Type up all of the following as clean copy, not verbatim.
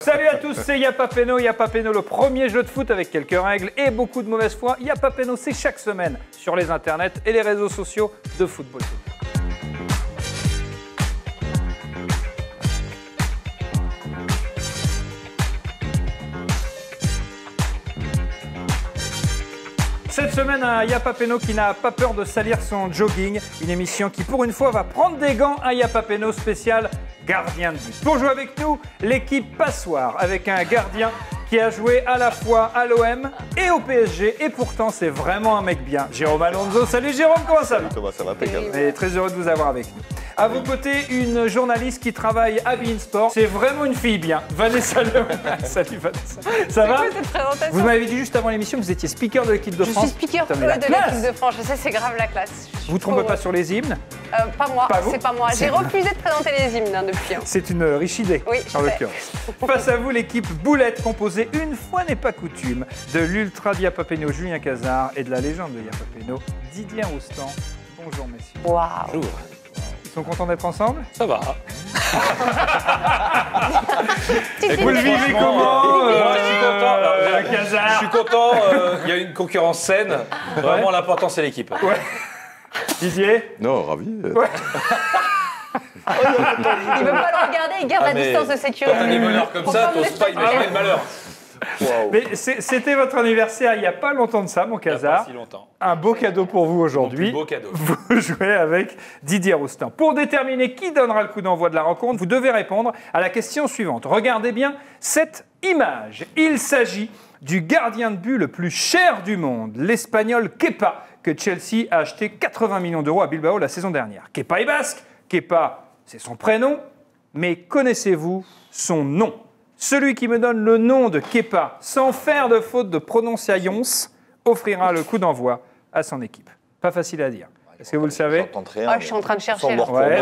Salut à tous, c'est Y'a pas Péno, le premier jeu de foot avec quelques règles et beaucoup de mauvaise foi. Y'a pas Péno, c'est chaque semaine sur les internets et les réseaux sociaux de Football Total. Cette semaine, un Y'a pas Péno qui n'a pas peur de salir son jogging. Une émission qui, pour une fois, va prendre des gants. Un Y'a pas Péno spécial gardien de but. Pour jouer avec nous, l'équipe Passoire, avec un gardien qui a joué à la fois à l'OM et au PSG. Et pourtant, c'est vraiment un mec bien. Jérôme Alonso. Salut Jérôme, comment ça va? Comment ça va, impeccable. Et très heureux de vous avoir avec nous. À vos côtés, une journaliste qui travaille à beIN Sport. C'est vraiment une fille bien. Vanessa Lemoine. Salut Vanessa. Ça va? C'est quoi cette présentation? Vous m'avez dit juste avant l'émission que vous étiez speaker de l'équipe de France. Je suis speaker Putain, de mais la classe. l'équipe de France. Je sais, c'est grave la classe. Vous ne trompez pas sur les hymnes? Pas moi, Pas vous? c'est pas moi. J'ai refusé de présenter les hymnes depuis. C'est une riche idée, Oui, en je sais. l'occurrence. Face à vous, l'équipe Boulette, composée une fois n'est pas coutume de l'ultra Y'a pas Péno Julien Cazard et de la légende de Y'a pas Péno Didier Roustan. Bonjour messieurs. Waouh. Bonjour. Ils sont contents d'être ensemble? Ça va. Vous le vivez comment Je suis content. Alors, je Cazard? suis content. Il y a une concurrence saine. Vraiment, l'important, c'est l'équipe. Ouais. Didier? Non, ravi. Ouais. Il veut pas le regarder, il garde la mais distance de sécurité. Quand t'as des bonheurs comme ça, t'oses pas imaginer le malheur. Waouh. Mais c'était votre anniversaire il n'y a pas longtemps de ça, mon Il y a pas Cazard. si longtemps. Un beau cadeau pour vous aujourd'hui. Mon plus beau cadeau. Vous jouez avec Didier Roustan. Pour déterminer qui donnera le coup d'envoi de la rencontre, vous devez répondre à la question suivante. Regardez bien cette image. Il s'agit du gardien de but le plus cher du monde, l'Espagnol Kepa, que Chelsea a acheté 80 millions d'euros à Bilbao la saison dernière. Kepa est basque. Kepa, c'est son prénom. Mais connaissez-vous son nom? Celui qui me donne le nom de Kepa, sans faire de faute de prononciation, offrira le coup d'envoi à son équipe. Pas facile à dire. Est-ce que vous le savez? J'entends rien. Ah, je suis en train de chercher, là. Ouais.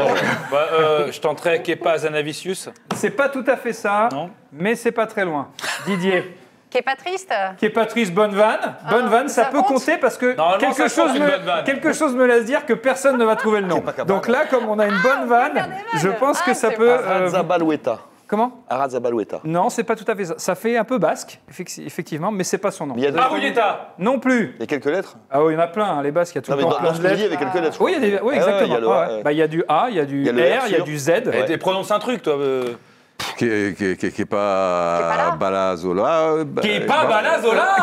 Je tenterai Kepa Zanavicius. C'est pas tout à fait ça, Non. mais c'est pas très loin. Didier, Qui est pas triste? qui est Patrice, bonne vanne. Bonne vanne, ça ça peut compte compter parce que Normalement, ça compte, une bonne vanne. quelque chose me laisse dire que personne ne va trouver le nom. pas capable. Donc là, comme on a une bonne vanne, faire des vannes. je pense que ça c'est peut... Arrazabalueta. Comment? Arrazabalueta. Non, c'est pas tout à fait ça. Ça fait un peu basque, effectivement, mais c'est pas son nom. Il y a des- Aruyeta. Non plus. Il y a quelques lettres? Ah oui, il y en a plein, hein, les basques, il y a tout Non, le mais temps plein de lorsque je dis, il y lettres. avait quelques lettres. Oui, il y a des... oui, Ah ouais, exactement. il y a le Ouais, A, ouais. ouais. Bah, il y a du A, il y a du Il y a le R, R il y a sûr. du Z. Et prononce un truc, toi. Qui est pas là. Balazola. Kepa Balazola.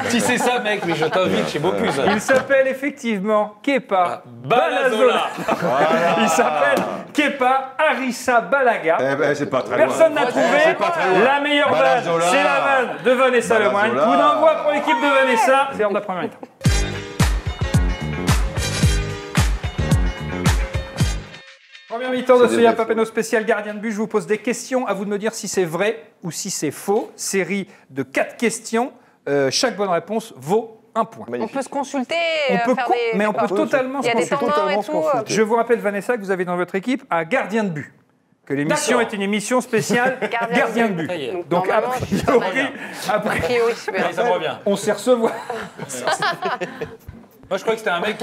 Si c'est ça, mec, mais je t'invite chez Bocuse. Il s'appelle effectivement Kepa Balazola. Il s'appelle Kepa Arrizabalaga. Eh ben, c'est pas très loin. Personne n'a trouvé. c'est pas très loin. La meilleure vanne, Balazola. c'est la vanne de Vanessa Lemoine. Balazola. Coup d'envoi pour l'équipe de Vanessa. C'est l'heure de la première mi-temps. Première mi-temps de ce Y'a pas Péno spécial gardien de but. Je vous pose des questions. À vous de me dire si c'est vrai ou si c'est faux. Série de 4 questions. Chaque bonne réponse vaut un point. On Magnifique. peut se consulter, On peut faire con- des... mais on peut quoi. totalement Il y a se des consulter. temps morts et Totalement se tout. consulter. Je vous rappelle, Vanessa, que vous avez dans votre équipe un gardien de but. Que l'émission D'accord. est une émission spéciale gardien de but. Ça y est. Donc, a normalement, priori, A priori, super. Ça me revient. on sait recevoir. Moi, je croyais que c'était un mec,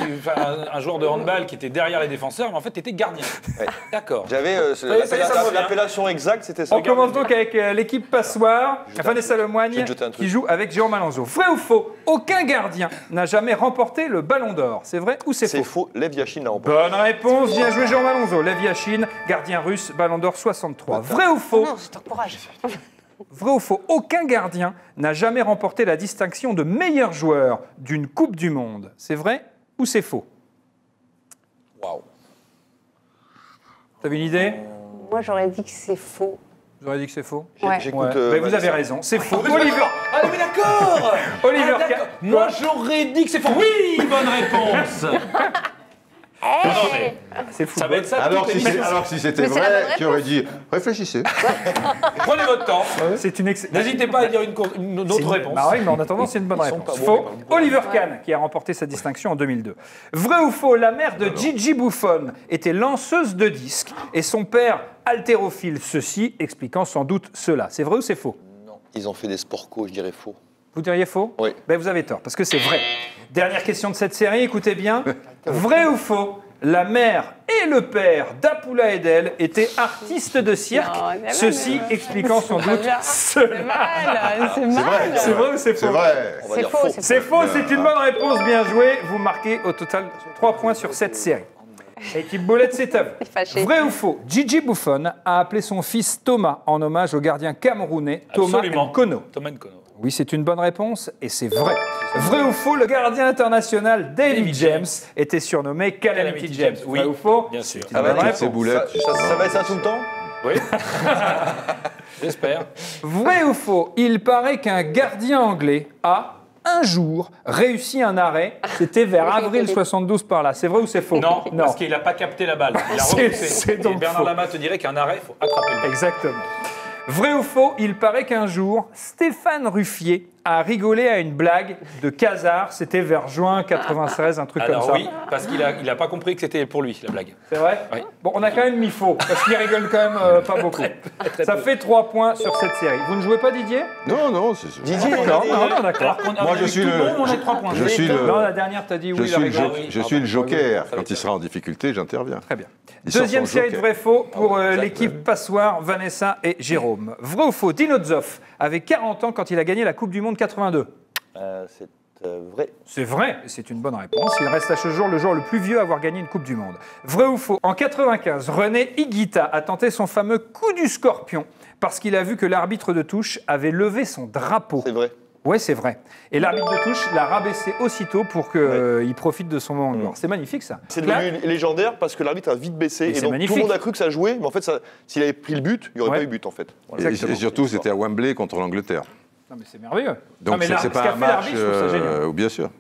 un joueur de handball qui était derrière les défenseurs, mais en fait, t'étais gardien. Ouais. D'accord. J'avais ça y est, ça me revient. l'appellation exacte, c'était ça. On commence donc avec l'équipe Passoire. Vanessa je vais Lemoine te jeter un truc. qui joue avec Jérôme Alonso. Vrai ou faux? Aucun gardien n'a jamais remporté le Ballon d'Or. C'est vrai ou c'est C'est faux? faux. Lev Yashin l'a remporté. Bonne réponse. Bien joué, Jérôme Alonso. Lev Yashin, gardien russe, Ballon d'Or 63. Vrai ou faux? Non, je t'encourage. Vrai ou faux? Aucun gardien n'a jamais remporté la distinction de meilleur joueur d'une Coupe du Monde. C'est vrai ou c'est faux? Waouh. Vous avez une idée? Moi, j'aurais dit que c'est faux. Vous aurez dit que c'est faux? Ouais. J'écoute. Mais vous avez Vanessa. raison, c'est faux. Oliver, Ah, mais d'accord. Oliver Ah, d'accord. Kahn. Moi, j'aurais dit que c'est faux. Oui, bonne réponse. Hey. Non, mais c'est fou. ça va être ça. Alors toute si, l'émission. alors si c'était Mais c'est la vrai, bonne tu aurais dit réfléchissez. Prenez votre temps. C'est une excellente. N'hésitez pas à dire une autre réponse. Bah oui, mais en attendant, c'est une bonne Ils sont réponse. pas bons, Faux. les ballons. Oliver Kahn, qui a remporté sa distinction en 2002. Vrai ou faux, la mère de Gigi Buffon était lanceuse de disques et son père haltérophile, ceci expliquant sans doute cela. C'est vrai ou c'est faux? Non, ils ont fait des sport co, je dirais faux. Vous diriez faux? Oui. Ben, vous avez tort, parce que c'est vrai. Dernière question de cette série, écoutez bien. Vrai ou faux? la mère et le père d'Apoula Edel étaient artistes de cirque, Non, c'est ceci mal. expliquant sans doute C'est cela. mal, c'est mal. C'est vrai ou c'est faux? C'est vrai. On va C'est dire faux, faux. C'est faux, c'est une bonne réponse, bien joué. Vous marquez au total 3 points sur cette série. Équipe Boulette, c'est à vous. Fâché. Vrai ou faux? Gigi Buffon a appelé son fils Thomas en hommage au gardien camerounais Thomas Absolument. Nkono. Thomas Nkono. Oui, c'est une bonne réponse et c'est vrai. Vrai ou faux? Le gardien international David David James James était surnommé Calamity Calamity James. James, Vrai oui. ou faux? Bien sûr. C'est une bonne Avec réponse. Ces boulettes. Ça va être ça tout le temps? Oui. J'espère. Vrai ou faux? Il paraît qu'un gardien anglais a un jour réussi un arrêt. C'était vers avril 72 par là. C'est vrai ou c'est faux? Non, parce qu'il n'a pas capté la balle. Il a C'est- repoussé. c'est Et donc Bernard faux. Lama te dirait qu'un arrêt, il faut attraper le ballon. Exactement. Vrai ou faux? Il paraît qu'un jour, Stéphane Ruffier a rigolé à une blague de Casar. C'était vers juin 96, un truc Alors comme ça. oui, parce qu'il a pas compris que c'était pour lui, la blague. C'est vrai? Oui. Bon, on a quand même mis faux, parce qu'il rigole quand même pas beaucoup. Ça fait 3 points sur cette série. Vous ne jouez pas, Didier? Non, non, c'est Didier, Non, non, d'accord. Moi, je suis le. On a 3 points. Je suis le. Non, la dernière, t'as dit Je oui, suis le, il a rigolé. oui. je suis le joker. Ça va Quand être il sera en difficulté, j'interviens. Très bien. Il sort Deuxième son série de joker. vrai-faux pour exact, l'équipe Passoire, Vanessa et Jérôme. Vrai ou faux? Dino Zoff avait 40 ans quand il a gagné la Coupe du Monde 82. C'est vrai. C'est vrai, et c'est une bonne réponse. Il reste à ce jour le joueur le plus vieux à avoir gagné une Coupe du Monde. Vrai ou faux? En 95, René Higuita a tenté son fameux coup du scorpion parce qu'il a vu que l'arbitre de touche avait levé son drapeau. C'est vrai. Ouais, c'est vrai. Et l'arbitre de touche l'a rabaissé aussitôt pour qu'il profite de son moment de gloire. C'est magnifique, ça. C'est Là- devenu légendaire parce que l'arbitre a vite baissé. Mais Et c'est donc magnifique. tout le monde a cru que ça jouait, mais en fait, s'il avait pris le but, il n'y aurait Ouais. pas eu but en fait. Voilà. Et, Exactement. surtout, c'était à Wembley contre l'Angleterre. Non, mais c'est merveilleux. Donc, Non, mais là, c'est ce pas qu'a un fait match. l'arbitre, je trouve ça génial. Bien sûr.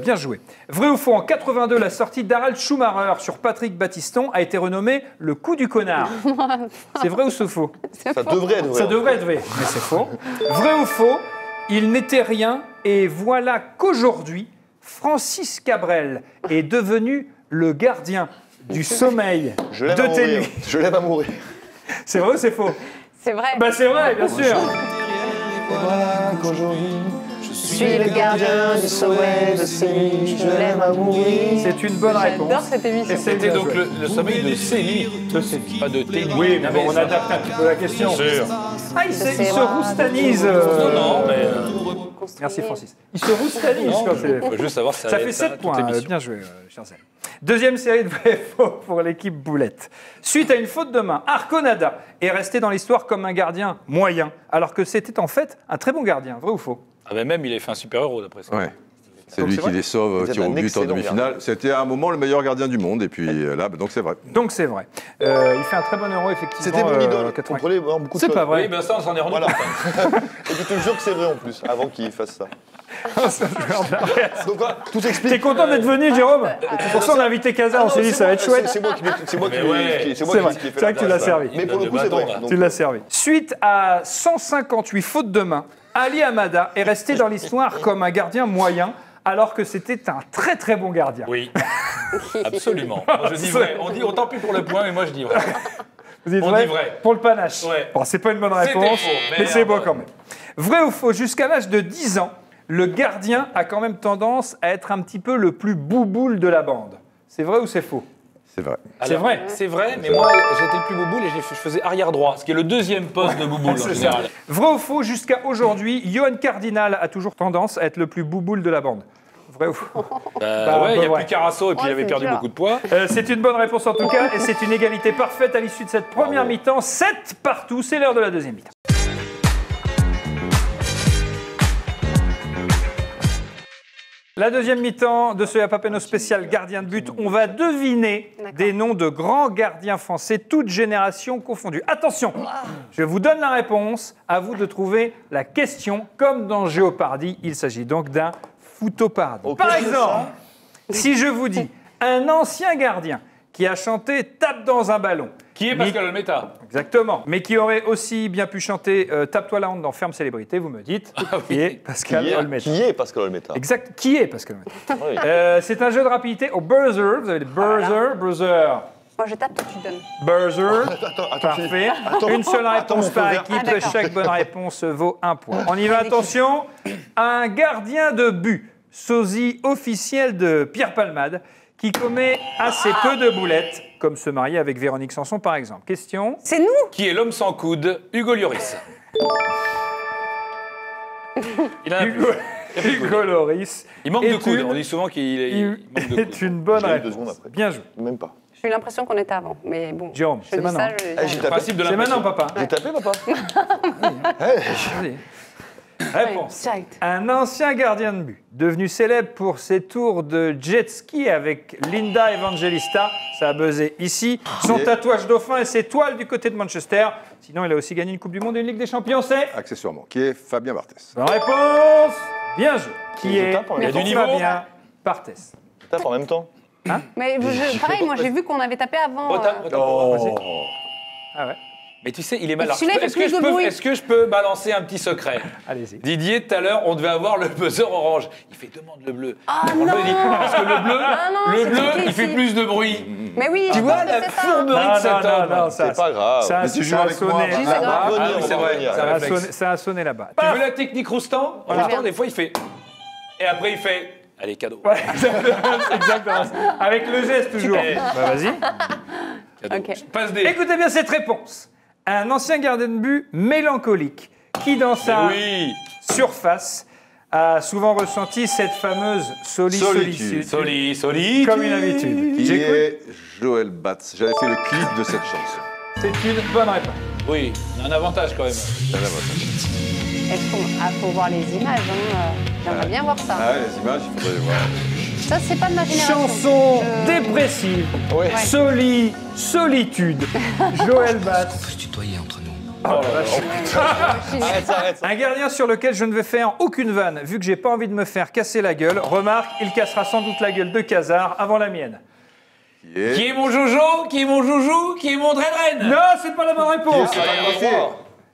Bien joué. Vrai ou faux, en 82, la sortie d'Harald Schumacher sur Patrick Battiston a été renommée le coup du connard. C'est vrai ou c'est faux? Ça devrait être vrai. Ça devrait être vrai, mais c'est faux. Vrai ou faux, il n'était rien et voilà qu'aujourd'hui, Francis Cabrel est devenu le gardien du sommeil Je l'aime de à mourir. Télu. Je l'aime à mourir. C'est vrai ou c'est faux? C'est vrai. Bah c'est vrai, bien sûr. Je suis le gardien du sommeil de Séville, je l'aime à mourir. C'est une bonne réponse. J'adore cette émission. Et c'est C'était bien donc joué. le sommeil de Céline, pas de Téli. Oui, mais bon, on adapte un petit peu la question. Bien sûr. Ah, il se roustanise. Non, mais Merci Francis. Il se roustanise quand c'est. il faut juste savoir si Ça va fait être 7 toute points. l'émission. Bien joué, chers amis. Deuxième série de vrais faux pour l'équipe Boulette. Suite à une faute de main, Arconada est resté dans l'histoire comme un gardien moyen, alors que c'était en fait un très bon gardien. Vrai ou faux? Ah ben même, il a fait un super-héros d'après ça. Ouais. C'est Donc, lui c'est qui vrai les sauve, Vous êtes tir au un but en excellent demi-finale. C'était à un moment le meilleur gardien du monde. Et puis là, donc c'est vrai. Donc c'est vrai. Il fait un très bon euro, effectivement. C'était mon idole. 80. Contrôler beaucoup de C'est choses. pas vrai. Oui, ben ça, on s'en est rendu Voilà. compte. Et je te jure que c'est vrai en plus, avant qu'il fasse ça. C'est un joueur de la Real. Donc voilà, tout s'explique. T'es content d'être venu, Jérôme? Pour ça, on a invité Casa, on s'est dit ça va être chouette. C'est moi qui l'ai C'est vrai, que tu l'as servi. Mais pour le coup, c'est vrai. Donc, Tu l'as servi. Suite à 158 fautes de main, Ali Hamada est resté dans l'histoire comme un gardien moyen, alors que c'était un très très bon gardien. Oui, absolument. Moi, je dis vrai. On dit autant plus pour le point, mais moi je dis vrai. Vous dites On vrai? dit vrai. Pour le panache. Ouais. Bon, c'est pas une bonne C'était réponse, faux, mais merde. c'est beau quand même. Vrai ou faux? Jusqu'à l'âge de 10 ans, le gardien a quand même tendance à être un petit peu le plus bouboule de la bande. C'est vrai ou c'est faux? C'est vrai. C'est vrai. C'est vrai, mais moi j'étais le plus bouboule et je faisais arrière droit, ce qui est le deuxième poste de bouboule en C'est ça. général. Vrai ou faux? Jusqu'à aujourd'hui, Johan Cardinal a toujours tendance à être le plus bouboule de la bande. Vrai ou faux? Ouais, il n'y a ouais. plus Carasso et puis Oh, il avait c'est perdu dur. beaucoup de poids. C'est une bonne réponse en tout cas, et c'est une égalité parfaite à l'issue de cette première mi-temps. 7 partout, c'est l'heure de la deuxième mi-temps. La deuxième mi-temps de ce Yapapeno spécial gardien de but, on va deviner D'accord. des noms de grands gardiens français, toutes générations confondues. Attention, je vous donne la réponse, à vous de trouver la question. Comme dans Géopardy, il s'agit donc d'un Foutopardy. Ok. Par exemple, si je vous dis un ancien gardien qui a chanté Tape dans un ballon. Qui est Pascal Olmeta? Exactement. Mais qui aurait aussi bien pu chanter Tape-toi la honte dans Ferme Célébrité, vous me dites, qui est Pascal Olmeta. Qui est Pascal Olmeta? Exact. Qui est Pascal Olmeta? Oui. C'est un jeu de rapidité au buzzer. Vous avez des buzzer. Moi, je tape, toi, tu donnes. Buzzer. Attends, Parfait. Une seule attends, réponse mon feu par vert. équipe. Ah, d'accord. Chaque bonne réponse vaut un point. On y va, attention. Un gardien de but, sosie officiel de Pierre Palmade, qui commet assez peu de boulettes, comme se marier avec Véronique Sanson par exemple. Question. C'est nous. Qui est l'homme sans coude? Hugo Lloris. Il en a Hugo, plus. Hugo Lloris. Il manque de est coude. une- On dit souvent qu'il manque de coude. est une bonne Je l'ai eu 2 réponse. secondes après. Bien joué. Même pas. J'ai eu l'impression qu'on était avant, mais bon. Jérôme, je c'est dis maintenant. ça, je- J'ai Le tapé. principe de C'est l'impression. maintenant, papa. J'ai tapé, papa. Vas-y. Réponse. Direct. Un ancien gardien de but, devenu célèbre pour ses tours de jet ski avec Linda Evangelista, ça a buzzé ici, son Et- tatouage dauphin et ses toiles du côté de Manchester. Sinon, il a aussi gagné une Coupe du Monde et une Ligue des Champions, c'est... Accessoirement. Qui est Fabien Barthès. Bonne réponse. Bien joué. Qui Je est tape en même temps. Il y a du niveau. Fabien Barthès. Je tape en même temps. Mais pareil, moi j'ai vu qu'on avait tapé avant. Ah ouais. Mais tu sais, il est mal. Alors, Celui-là, il fait Est-ce que, plus je de peux- bruit. est-ce que je peux balancer un petit secret? Allez-y. Didier, tout à l'heure, on devait avoir le buzzer orange. Il fait demande le bleu. Ah On non. me dit, parce que le bleu, non, le c'est bleu, compliqué il fait ici. plus de bruit. Mais oui, Tu je vois pense que la c'est ça. fourberie de cet homme. C'est pas grave. Ça, Mais tu joues ça a avec moi, sonné. Vincent. C'est grave. Ah oui, on c'est va vrai. revenir. c'est un Ça a réflexe. sonné, ça a sonné là-bas. Tu veux la technique Roustan? Voilà. Roustan, des fois, il fait. Et après, il fait. Allez, cadeau. Ouais, exactement. Ça. Avec le geste toujours. Bah, vas-y. Cadeau. Ok. Passe des. Écoutez bien cette réponse. Un ancien gardien de but mélancolique qui, dans sa Oui. surface, a souvent ressenti cette fameuse solitude. Soli. Comme une habitude. Qui J'écoute. est Joël Batz. J'avais fait le clip de cette chanson. C'est une bonne réponse. Oui, on a un avantage quand même. Est-ce qu'on faut voir les images J'aimerais bien voir ça. Ah ouais, les images, il faudrait les voir. Ça, c'est pas de ma génération. Chanson Je- dépressive. Ouais. Solitude. Joël Batz. se tutoyer entre nous. Arrête ça, arrête ça. Un gardien sur lequel je ne vais faire aucune vanne, vu que j'ai pas envie de me faire casser la gueule. Remarque, il cassera sans doute la gueule de Cazard avant la mienne. Qui est mon Jojo? Qui est mon Joujou? Qui est mon Dredren? Non, c'est pas la bonne réponse.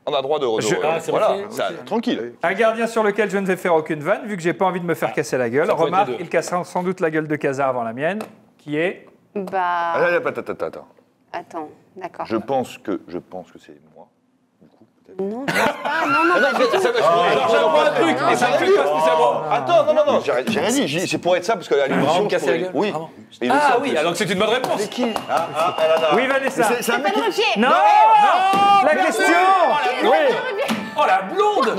On a droit de retour. Je- Ah, c'est voilà, vrai. ça, tranquille. Un gardien sur lequel je ne vais faire aucune vanne, vu que j'ai pas envie de me faire casser la gueule. ça peut être Remarque, les deux. il cassera sans doute la gueule de Cazard avant la mienne, qui est... Bah. Attends. Attends, d'accord. Je pense que c'est moi. Non, je pense pas. Non, pas du tout. Alors, j'apprends un truc, et ça me fait pas spécialement. Attends, non, j'ai rien dit. C'est pour être ça, parce qu'à l'émission. Vraiment me je casser la pourrais- gueule? Oui. Vraiment Et il le sait, Ah en oui, plus. alors que c'est une bonne réponse. C'est qui Oui, Vanessa. C'est un mec qui. Ruquier. Non, la question. Oui. Oh la blonde!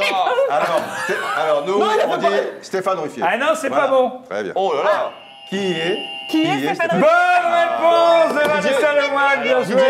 Alors, nous, on dit Stéphane Ruffier. Ah non, c'est Voilà. pas bon. Très bien. Oh là là. Qui est Qui est Stéphane Bonne réponse de Vanessa Lemoine, bien joué.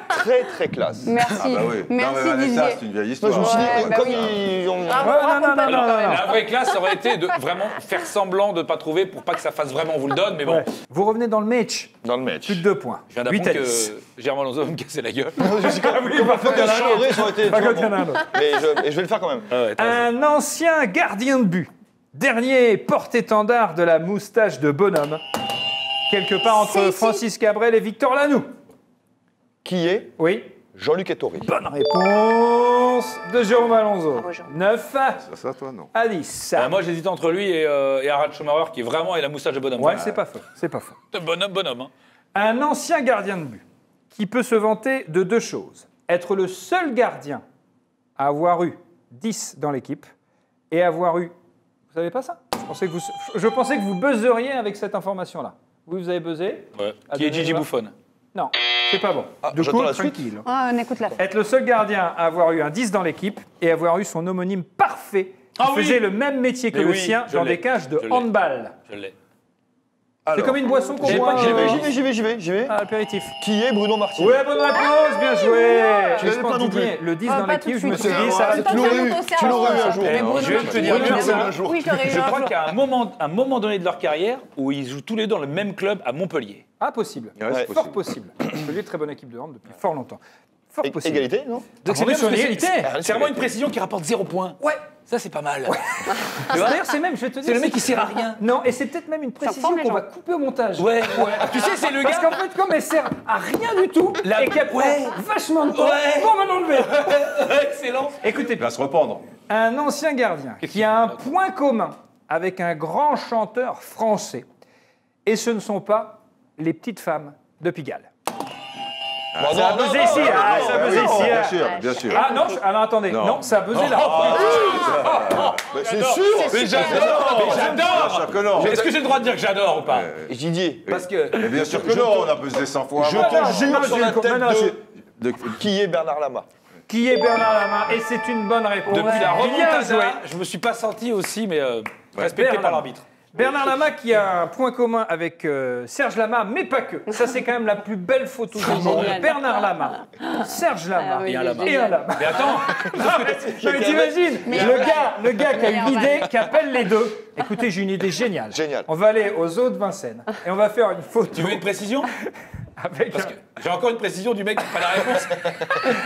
Très très classe. Merci. Ah bah oui. Merci non, mais Vanessa, Didier. c'est une vieille Moi, histoire. je me suis dit, Ouais, bah comme oui. ils ont. Bravo, Ouais, non, non, bravo, non, non, non. La vraie classe, ça aurait été de vraiment faire semblant de ne pas trouver pour pas que ça fasse vraiment on vous le donne, mais bon. Ouais. Vous revenez dans le match. Dans le match. Plus de 2 points. Je viens 8 d'apprendre à 10. que Germain Alonso va me casser la gueule. Je suis comme parfois que ça aurait été. Pas tu vois, quand il y en a un autre. Mais je vais le faire quand même. Un ancien gardien de but, dernier porte-étendard de la moustache de bonhomme, quelque part entre Si. Francis Cabrel et Victor Lanoux. Qui est Oui. Jean-Luc Ettori. Bonne réponse de Jérôme Alonso. Bravo, Jérôme. 9 Ça, toi, non. à 10. Moi, j'hésitais entre lui et Harald Schumacher, qui est vraiment et la moustache de bonhomme. Ouais, c'est pas faux. C'est pas faux. De bonhomme. Hein. Un ancien gardien de but qui peut se vanter de 2 choses. Être le seul gardien à avoir eu 10 dans l'équipe et avoir eu... Vous savez pas ça? Je pensais que vous buzzeriez avec cette information-là. Vous avez buzzé? Ouais. À Qui est donner Gigi le- Buffon. Non, c'est pas bon. Ah, Du j'attends coup, la suite. tranquille. Ah, on écoute la fin. Être le seul gardien à avoir eu un 10 dans l'équipe et avoir eu son homonyme parfait qui Ah oui. faisait le même métier que Mais le oui, sien je dans l'ai. des cages de Je l'ai. handball. Je l'ai. C'est comme une boisson qu'on J'ai boit pas- J'y vais. à l'apéritif. Qui est Bruno Martin? Ouais, bonne réponse, bien joué. Tu Je l'avais pense, pas non Didier, plus. le 10 Ah, dans pas l'équipe, tout de je me suite. suis dit, ça va Tu être l'aurais eu, Pas tu l'aurais eu un jour. Eh, je vais te dire Oui, mieux que ça. un jour. Oui, t'aurais eu Je un crois jour. qu'à un moment donné de leur carrière, où ils jouent tous les deux dans le même club à Montpellier. Ah, possible. Ouais, c'est Fort possible. possible. Montpellier, très bonne équipe de hand depuis fort longtemps. Fort possible. Égalité, non? Donc c'est bien parce que égalité. c'est vraiment une précision qui rapporte 0 points. Ouais. Ça, c'est pas mal. D'ailleurs, c'est même, je vais te dire. C'est le mec qui sert à rien. Non, et c'est peut-être même une précision forme les qu'on gens. va couper au montage. Ouais. Tu sais, c'est le Parce gars. qu'en fait, comme elle sert à rien du tout, et qu'elle prend Ouais. vachement de temps, Ouais. on va l'enlever. Excellent. Écoutez, Il va se rependre. un ancien gardien qui a un point commun avec un grand chanteur français, et ce ne sont pas les petites femmes de Pigalle. Bon, Ça a buzzé ici, ah, ça a buzzé ici. Bien ah. sûr, bien sûr. Ah non, alors attendez, non, ça a buzzé là. Mais c'est sûr. Mais j'adore. Bien sûr que non. Est-ce que j'ai le droit de dire que j'adore ou pas? Didier, Parce que... Mais bien sûr que non, on a buzzé 100 fois. je avant. te jure sur la tête non, de qui est Bernard Lama. Qui est Bernard Lama? Et c'est une bonne réponse. Depuis la Bien joué. remontada, je me suis pas senti aussi, mais respecté Bernard. par l'arbitre. Bernard Lama qui a un point commun avec Serge Lama, mais pas que. Ça, c'est quand même la plus belle photo du monde. génial. Bernard Lama, Serge Lama Ah oui, Et un il est lama. et un Lama. Mais attends, Non, mais t'imagines, le gars qui a eu l'idée, qui appelle les deux. Écoutez, j'ai une idée géniale. Génial. On va aller aux eaux de Vincennes et on va faire une photo tu veux une précision? avec. Parce que j'ai encore une précision du mec qui n'a pas la réponse.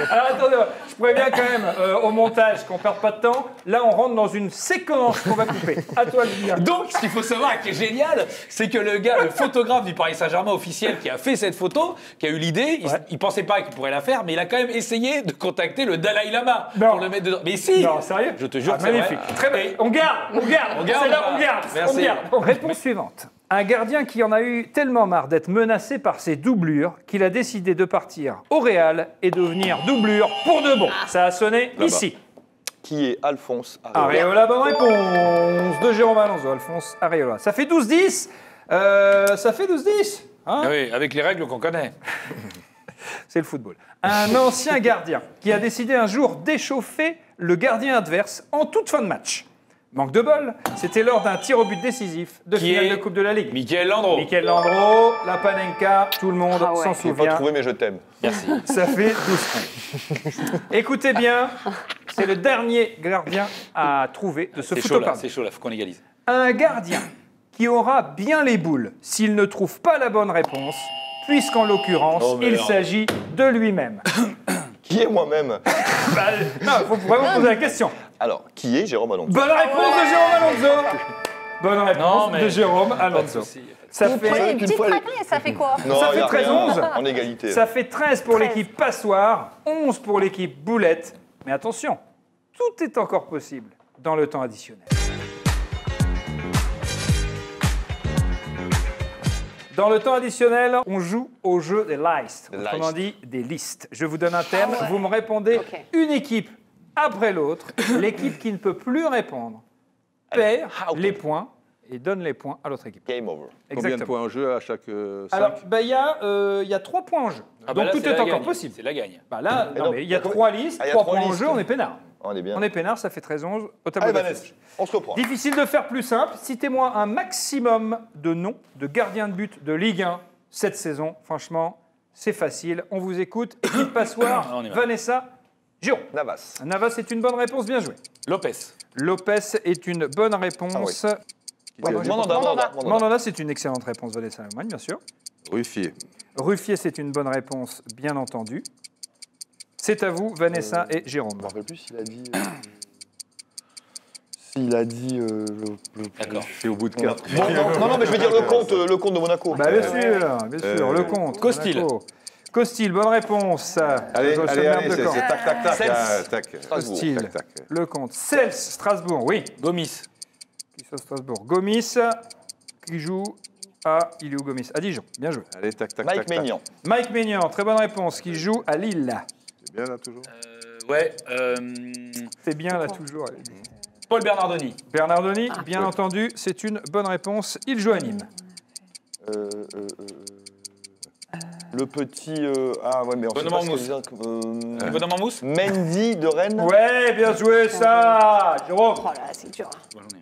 Alors attendez, je préviens quand même au montage qu'on perde pas de temps. Là, on rentre dans une séquence qu'on va couper. À toi de dire. Donc, ce qu'il faut savoir, qui est génial, c'est que le gars, le photographe du Paris Saint-Germain officiel qui a fait cette photo, qui a eu l'idée, il pensait pas qu'il pourrait la faire, mais il a quand même essayé de contacter le Dalai Lama Non. pour le mettre dedans. Mais si. Non, sérieux? Je te jure que c'est magnifique. vrai. Très bien. On garde. On garde C'est là, ou on pas? garde. Merci. On garde. Bon, réponse suivante. Un gardien qui en a eu tellement marre d'être menacé par ses doublures qu'il a décidé de partir au Real et devenir doublure pour de bon. Ça a sonné ici. Qui est Alphonse Areola. Areola, bonne réponse de Jérôme Alonso. Alphonse Areola. Ça fait 12-10. Ça fait 12-10. Hein? Ah oui, avec les règles qu'on connaît. C'est le football. Un ancien gardien qui a décidé un jour d'échauffer le gardien adverse en toute fin de match. Manque de bol, c'était lors d'un tir au but décisif de Qui finale est de Coupe de la Ligue. Michael Landreau. Michael Landreau, la Panenka, tout le monde Ah ouais. s'en Je n'ai pas souvient. trouvé, mais je t'aime. Merci. Ça fait 12 points. Écoutez bien, c'est le dernier gardien à trouver de ce C'est chaud là, photopard. c'est chaud là, faut qu'on égalise. Un gardien qui aura bien les boules s'il ne trouve pas la bonne réponse, puisqu'en l'occurrence, Oh, il merde. s'agit de lui-même. Qui est moi-même? Bah, non, il faut vraiment poser la question. Alors, qui est Jérôme Alonso? Bonne réponse de Jérôme Alonso. Bonne réponse Non, mais- de Jérôme Pas de Alonso. souci. Ça Vous fait, prenez une qu'une petite fois, raclée et ça fait quoi? Non, Ça fait y a 13-11. rien. En égalité. ça fait 13 pour 13. l'équipe Passoire, 11 pour l'équipe Boulette. Mais attention, tout est encore possible dans le temps additionnel. Dans le temps additionnel, on joue au jeu des listes, Des autrement dit des listes. Je vous donne un thème, Ah ouais. vous me répondez Ok. une équipe après l'autre. L'équipe qui ne peut plus répondre perd les points et donne les points à l'autre équipe. Game over. Combien de points en jeu à chaque 5? Alors, bah, il y a 3 points en jeu. Ah bah Donc là, tout c'est est la encore gagne. possible. C'est la gagne. Bah là, Et non, donc, mais il y a donc, 3 listes, ah, il y a 3 trois points en listes. jeu, on est peinard. On est bien. On est peinard, ça fait 13-11 au tableau Allez, Vanessa, d'affiche. on se reprend. Difficile de faire plus simple. Citez-moi un maximum de noms de gardiens de but de Ligue 1 cette saison. Franchement, c'est facile. On vous écoute. Équipe Passoire, On y va. Vanessa, Jérôme. Navas. Navas, c'est une bonne réponse, bien joué. Lopez. Lopez est une bonne réponse. Mandanda. Mandanda, c'est une excellente réponse, Vanessa Lemoine, bien sûr. Ruffier. Ruffier, c'est une bonne réponse, bien entendu. C'est à vous, Vanessa et Jérôme. Je me rappelle plus s'il a dit. S'il a dit. D'accord. C'est au bout de 4. Non, mais je veux dire le compte de Monaco. Bah, bien sûr, le compte. Costil. Monaco. Costil, bonne réponse. Allez, Au allez, sommaire allez, de c'est Caen. tac, tac, tac. Sels. Tac. Costil, Tac, tac. le compte. Cels, Strasbourg, oui. Gomis. Qui sont Strasbourg. Gomis, qui joue à... Il est où Gomis? À Dijon, bien joué. Allez, tac, tac, Mike tac, tac. Maignan. Mike Maignan, très bonne réponse, qui joue à Lille. C'est bien là toujours. Ouais. C'est bien là toujours. Paul Bernardoni. Bernardoni, bien entendu, c'est une bonne réponse. Il joue à Nîmes. Le petit. Ah ouais, mais on sait Bonhomme pas ce en que dire. Bonhomme en mousse. Mendy de Rennes. Ouais, bien joué ça, Jérôme. Oh là, c'est dur. Bon, j'en ai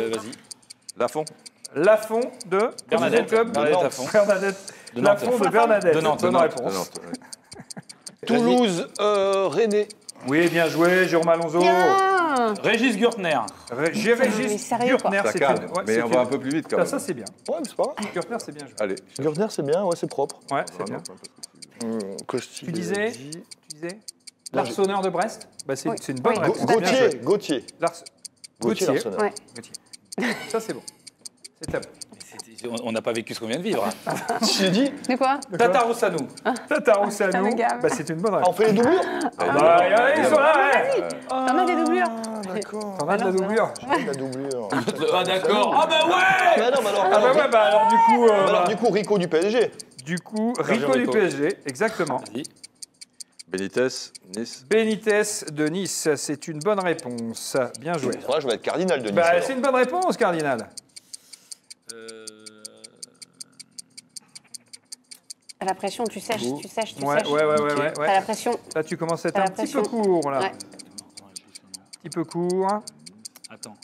un. Vas-y. Lafont. Lafont de Bernadette. Club. Bernadette Lafont. Bernadette. De Nantes. Lafont de Bernadette. De Nantes. Bonne De Nantes. réponse. Nantes, ouais. Toulouse, René. Oui, bien joué, Jérôme Alonso. Bien. Régis Gurtner. J'ai mais Régis sérieux, quoi. Gurtner, Ça c'est calme. une... ouais, Mais c'est on une- va un peu plus vite quand Ah, même. ça, c'est bien. Ouais, mais c'est pas grave. Gurtner, c'est bien joué. Allez. Gurtner, c'est bien, ouais, c'est propre. Ouais, c'est bien. Costil. Tu disais Larsonneur de Brest bah, c'est Oui. c'est une bonne Oui. réponse. Bien joué. Gauthier. Gauthier. Larsonneur. Ouais. Gauthier. Ça, c'est bon. C'est à vous. On n'a pas vécu ce qu'on vient de vivre. J'ai dit. C'est quoi? Tataroussanou. Tatarou Sanou, me gave. bah, c'est une bonne Ah, on réponse. fait les doublures. Bah, ils sont là, ouais. T'en as des doublures? D'accord. T'en as de la doublure. La doublure. Ah d'accord. Ah bah ouais. Ah non, mais alors, Ah bah ouais, bah alors du coup... alors, du coup, Rico du PSG. Du coup, Rico du PSG, exactement. Vas-y. Benitez, Nice. Benitez de Nice, c'est une bonne réponse. Bien joué. Moi, je vais être cardinal de Nice. Bah, alors. c'est une bonne réponse, Cardinal. La pression, tu sèches, tu sèches, tu Ouais, sèches. ouais. T'as la pression. Là, tu commences à être T'as un la petit peu pression. court, là. Ouais. Un petit peu court. Attends.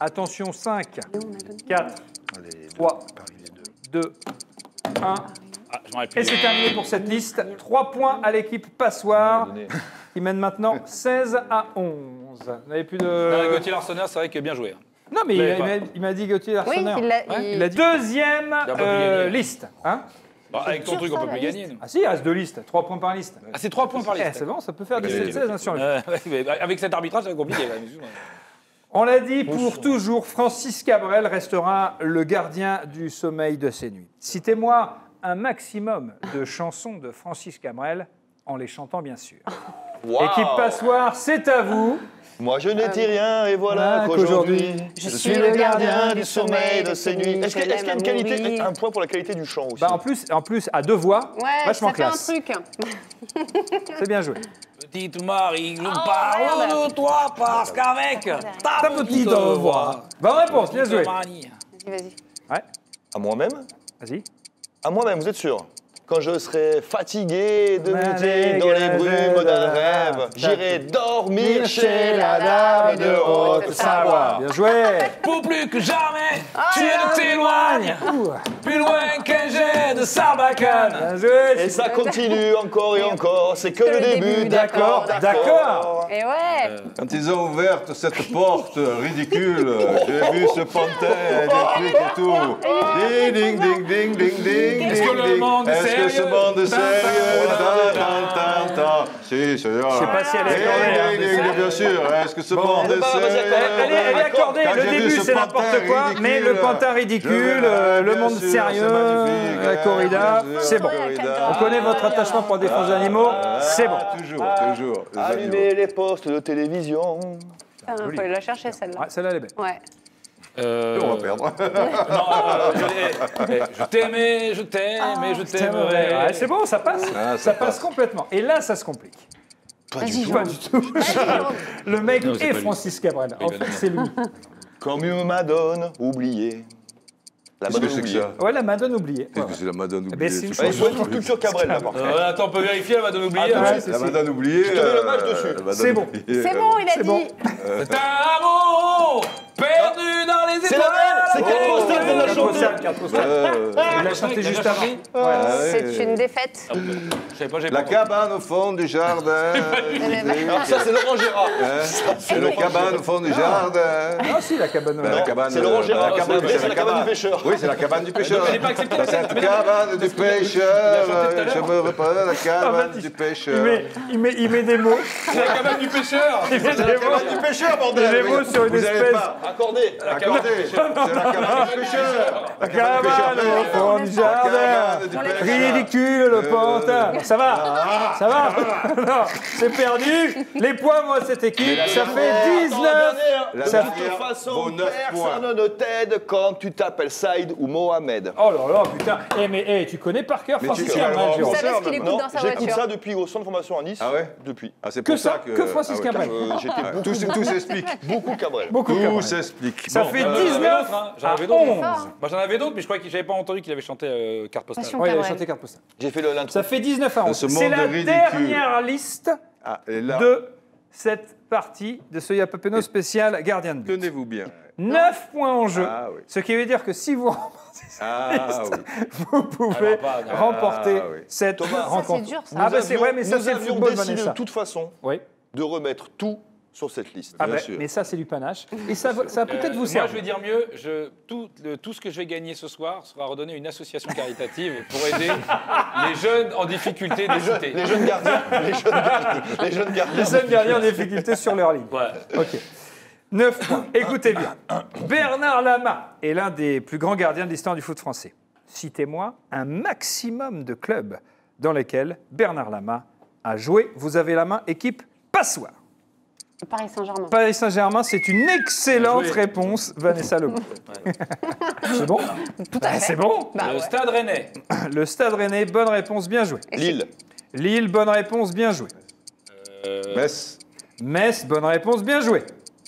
Attention, 5, Non, on a donné. 4, 3, 2, 1. Ah, je m'en rappelle Et plus. c'est terminé pour cette liste. 3 points à l'équipe Passoire, qui mène maintenant 16 à 11. Vous n'avez plus Non, de... Gauthier Larsonneur, c'est vrai que bien joué. Non, mais Vous l'avez il m'a dit Gauthier Oui, Larsonneur. il Il a dit deuxième pas pu gagner. liste. Hein Bah, avec ton dur, truc, on ça, peut la plus liste. gagner. nous. Ah si, il reste 2 listes. 3 points par liste. Ah, c'est 3 points par liste. C'est bon, ça peut faire Allez, 17-16 hein, sur le Ouais, mais avec cet arbitrage, ça va être compliqué. Là. On l'a dit, pour toujours, Francis Cabrel restera le gardien du sommeil de ces nuits. Citez-moi un maximum de chansons de Francis Cabrel, en les chantant bien sûr. Waouh. Équipe Passoire, c'est à vous. Moi, je n'ai dit rien et voilà Voilà qu'aujourd'hui, je suis le gardien du sommeil de ces nuits. Est-ce qu'il y a une Je qualité, l'aime à mourir. un point pour la qualité du chant aussi? Bah, en plus, à 2 voix, Ouais, vachement ça fait classe. un truc. C'est bien joué. Petite Marie, je merde. parle de toi parce qu'avec ta petite voix. Bonne réponse, bien joué. Marie. Vas-y. Ouais, À moi-même? vas-y. À moi-même, vous êtes sûr? Quand je serai fatigué de Allez, muter dans les brumes d'un rêve, j'irai dormir chez la dame de Haute-Savoie. Bien joué. Pour plus que jamais, tu ne t'éloignes plus loin qu'un jet de Sarbacane. Bien joué. Et ça continue encore et encore, c'est que le début, d'accord, d'accord. Et ouais. Quand ils ont ouvert cette porte ridicule, j'ai vu ce pantin, des trucs et tout. Ding, ding, ding, ding, ding, ding. Est-ce que le monde est Est-ce que ce sérieux? monde est sérieux? Ta, ta, ta. Si, c'est vrai. Je sais pas si elle est accordée, Ding, ding, ding, bien sûr. Est-ce que ce monde est bah, vas-y, sérieux? Elle est accordée. Quand Le j'ai vu début, ce c'est pantin n'importe quoi, ridicule, mais le pantin ridicule, le bien monde sûr, sérieux, c'est magnifique, la corrida, bien sûr, c'est bon. la corrida. On connaît votre attachement pour la défense des animaux, c'est bon. Toujours, toujours. les animaux. Allumez les postes de télévision. Il faut aller la chercher, celle-là. Ouais, celle-là, elle est belle. Ouais. On va perdre. Je t'aimais, je t'aime et je t'aimerai. Ouais, c'est bon, ça passe. Ah, ça ça passe complètement. Et là, ça se complique. Vas-y, Pas du tout. Le mec Non, c'est est pas lui. Francis Cabrel. En Oui, bah, fait, c'est lui. Comme une Madone oubliée. La Qu'est-ce que Madone c'est que oubliée. ça? Ouais, la Madone oubliée. Qu'est-ce que c'est la Madone ben, oubliée? c'est une ce Ouais, il genre faut de une culture Cabrel là par contre. Attends, on peut vérifier, elle va nous oublier. Ah, hein. ouais, c'est La ça. Madone oubliée. te mets le match dessus. la Madone C'est bon. oubliée, C'est bon, il a C'est bon. dit. C'est un amour perdu dans les C'est étoiles. la même, c'est carte postale qu'on a Carte chanté. postale, carte postale. Il l'a chanté juste avant. C'est une défaite. Je savais pas, j'ai La pas. cabane au fond du jardin. Alors ça c'est Laurent Gérard. C'est la cabane au fond du jardin. Ah si, la cabane. Ben, la cabane, c'est Laurent Gérard, la cabane, c'est la cabane du pêcheur. Oui, c'est la cabane du pêcheur. j'ai pas accepté la Cette mais- cabane du pêcheur. chanté tout à l'heure. Je me reprends la cabane du Il pêcheur. met des mots. C'est la cabane du pêcheur. Il met C'est la des mots. cabane du pêcheur, bordel. Des mots sur une Vous allez espèce. pas Accordé. accorder. C'est la cabane du pêcheur. La cabane au fond du jardin. Ridicule le pantin. Ça va. Ça va. Non, c'est perdu. Les points, moi, cette équipe, ça fait 19. De Ça toute fait- façon, vaut 9 points. personne ne t'aide quand tu t'appelles Saïd ou Mohamed. Oh là là, putain. Mais tu connais par cœur Mais Francis tu- Cabrel, alors, Jérôme. Vous savez ce qu'il écoute Non, dans sa j'écoute voiture. ça depuis au centre de formation à Nice. Ah ouais? Depuis. Ah, c'est Que pour ça, ça que Francis ah ouais, Cabrel. J'étais Tout s'explique. beaucoup Cabrel. Beaucoup Tout Cabrel. s'explique. Ça Bon, fait j'en avais 19 d'autres, hein. J'en à avais d'autres. 11. Moi j'en avais d'autres, mais je crois que j'avais pas entendu qu'il avait chanté carte postale. Passion Ouais, il avait Cabrel. chanté carte postale. J'ai fait l'intro. Ça fait 19 à 11. ce C'est monde la ridicule. dernière liste Ah, et là, de cette partie de ce Yapapeno spécial gardien de but. tenez-vous bien. 9 points en jeu. Ah oui. Ce qui veut dire que si vous remportez cette Ah liste, oui. vous pouvez Alors, pas, remporter Ah oui. cette rencontre. c'est dur, ça. Ah bah c'est ouais, mais ça nous c'est le avions football, décidé Vanessa. de toute façon Oui. de remettre tout sur cette liste. Ah Bien bah, sûr. mais ça c'est du panache. Et ça va peut-être vous Moi, servir. je vais dire mieux. Tout ce que je vais gagner ce soir sera redonné à une association caritative pour aider les jeunes en difficulté des cités. Les jeunes gardiens, les jeunes gardiens, les jeunes Les gardiens. seuls gardiens en difficulté sur leur ligne. Ouais. Ok. 9 points. Écoutez bien. Bernard Lama est l'un des plus grands gardiens de l'histoire du foot français. Citez-moi un maximum de clubs dans lesquels Bernard Lama a joué. Vous avez la main, équipe Passoire. Paris Saint-Germain. Paris Saint-Germain, c'est une excellente réponse, Vanessa Lemoine. C'est bon? Tout à fait. C'est bon? Bah Le ouais. Stade Rennais. Le Stade Rennais, bonne réponse, bien joué. Lille. Lille, bonne réponse, bien joué. Metz. Metz, bonne réponse, bien joué.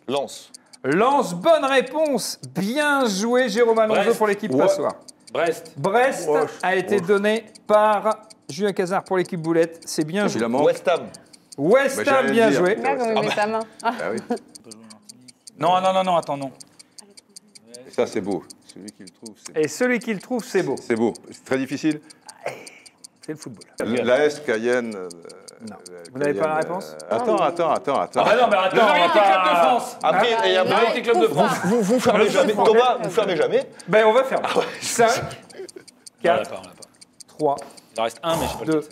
Lens. Lens, bonne réponse, bien joué. Jérôme Alonso Brest. pour l'équipe Ouais. Passoire. Brest. Brest a été donné par Julien Cazard pour l'équipe Boulette. C'est bien joué. Évidemment. West Ham. West Bah, Ham, j'allais bien le dire. joué. Regarde comme il met sa main. Ah oui. Non, attends, non. Et ça, c'est beau. Celui qui le trouve, c'est Et celui qui le trouve, c'est beau. c'est beau. C'est très difficile. C'est le football. L'AS Cayenne. Non. Vous n'avez pas la réponse? Attends. Ah bah non, mais attends, Non, Variété pas- Club de France. Après, et après, Variété Club de France. vous fermez jamais. Thomas, vous fermez jamais. Ben, on va faire 5, On l'a 4, pas, on l'a pas. 3. Il en reste un, mais je sais pas Deux.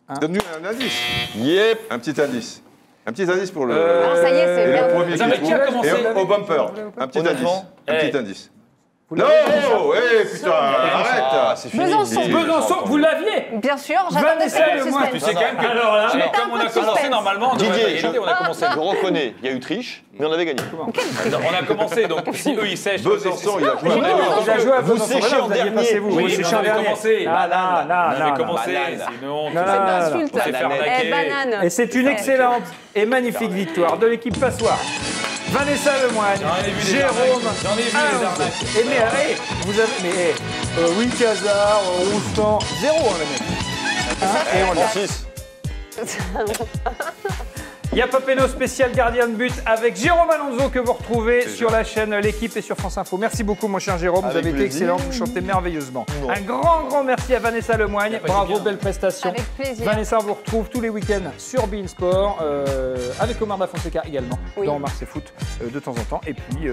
le Donne-nous un indice. Yep. Un petit indice. Un petit indice pour le. Ah, ça y est, c'est et bien. le premier Non, mais qui a trouve. commencé? Et au bumper. Un petit indice. Honnêtement. Un Eh. petit indice. Vous Non! l'avez Eh putain, arrête! Ah, c'est fini. Besançon. Besançon, vous l'aviez? Bien sûr, j'attendais Vanessa ça le Lemoine. Tu suspense. sais quand même que Alors là, comme on un a peu de commencé suspense. normalement, on devrait Didier, pas égalité, on a commencé. Je reconnais, il y a eu triche, mais on avait gagné. On a commencé, donc si eux ils sèchent. Besançon, il a joué Non, à il a joué à Vous Besançon. séchez Voilà, en vous aviez dernier. passé vous. Oui, Vous mais séchez on en avait dernier. commencé. Non, non, On non, avait non. commencé, banane. c'est une honte. Non, non, C'est non, une non. insulte. On s'est fait arnaquer. Eh, banane. Et c'est une excellente et magnifique victoire de l'équipe Passoire. Vanessa Lemoine, J'en ai vu des Jérôme, arnaques. J'en ai vu des Alonso. arnaques. Et mais, vous avez, mais, oui, Cazard, Roustan, 0, les mecs. Hein, et on l'a. 6. Y'a Papeno spécial gardien de but avec Jérôme Alonso que vous retrouvez sur la chaîne L'équipe et sur France Info. Merci beaucoup mon cher Jérôme, vous Avec avez été plaisir. excellent, vous chantez merveilleusement. Non. Un grand merci à Vanessa Lemoigne, pas bravo, été bien. belle prestation. Avec plaisir. Vanessa, on vous retrouve tous les week-ends sur Bein Sport, avec Omar Da Fonseca également, Oui. dans Mars et Foot de temps en temps, et puis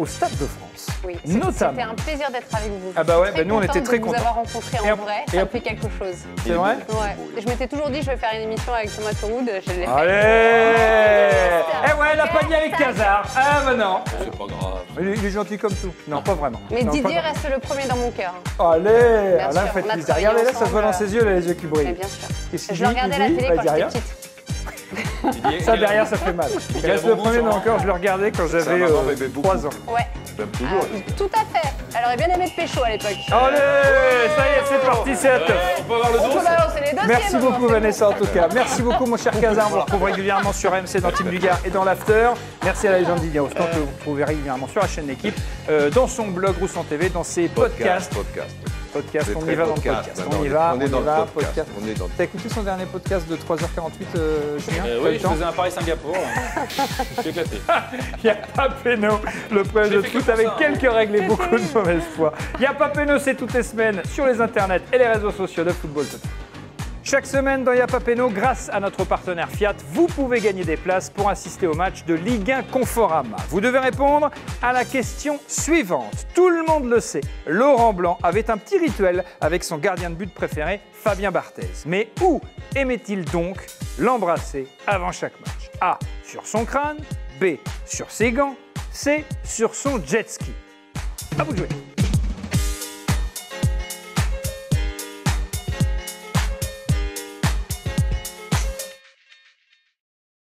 au Stade de France. Oui, Notamment. c'était un plaisir d'être avec vous. Ah bah ouais, Très bah nous, on était contente très de contents. vous avoir rencontré Et en hop, vrai, et ça hop. me fait quelque chose. C'est vrai? Ouais. Je m'étais toujours dit je vais faire une émission avec Thomas Turoud, je l'ai fait. Allez. Eh ouais, elle a pas dit avec Cazard. Ah bah non. C'est pas grave. Il est gentil comme tout. Non, pas vraiment. Mais Non, Didier pas- reste le premier dans mon cœur. Allez, Bien Alain, sûr, faites on a plaisir. travaillé Regardez là, ça se voit ensemble. dans ses yeux, là, les yeux qui Mais brillent. bien sûr. Qu'est-ce qu'il Je le dit, regardais à il la dit télé Bah, quand il dit rien. j'étais petite. Ça derrière, ça fait mal. Il reste le premier dans le corps, je le regardais quand j'avais maman m'aimait beaucoup. 3 ans. Ouais. Même toujours. Tout à fait. Elle aurait bien aimé de pécho à l'époque. Allez, ça y est, c'est parti, c'est à top. On peut avoir le On dos peut balancer les dossiers. Merci maman, beaucoup c'est Vanessa en tout cas. Merci beaucoup mon cher Cazard. On vous retrouve régulièrement sur AMC dans Team Dugas et dans l'After. Merci à la légende Didier Rostand que vous retrouvez régulièrement sur la chaîne L'équipe, dans son blog Roustan TV, dans ses podcasts. Podcast, C'est on y très va dans le podcast, podcast. maintenant, On y va, on est dans le va, podcast. On est dans le- T'as écouté son dernier podcast de 3h48, Julien T'as eu Oui, le je temps faisais un Paris-Singapour. J'ai éclaté. Il n'y a pas Péno, le problème de J'ai fait foot que avec ça, hein. quelques règles et beaucoup de mauvaise foi. Il n'y a pas Péno, c'est toutes les semaines sur les internets et les réseaux sociaux de Football Total. Chaque semaine dans Y'a pas Péno, grâce à notre partenaire Fiat, vous pouvez gagner des places pour assister au match de Ligue 1 Conforama. Vous devez répondre à la question suivante. Tout le monde le sait, Laurent Blanc avait un petit rituel avec son gardien de but préféré, Fabien Barthez. Mais où aimait-il donc l'embrasser avant chaque match? A. Sur son crâne, B. Sur ses gants, C. Sur son jet ski. À vous de jouer.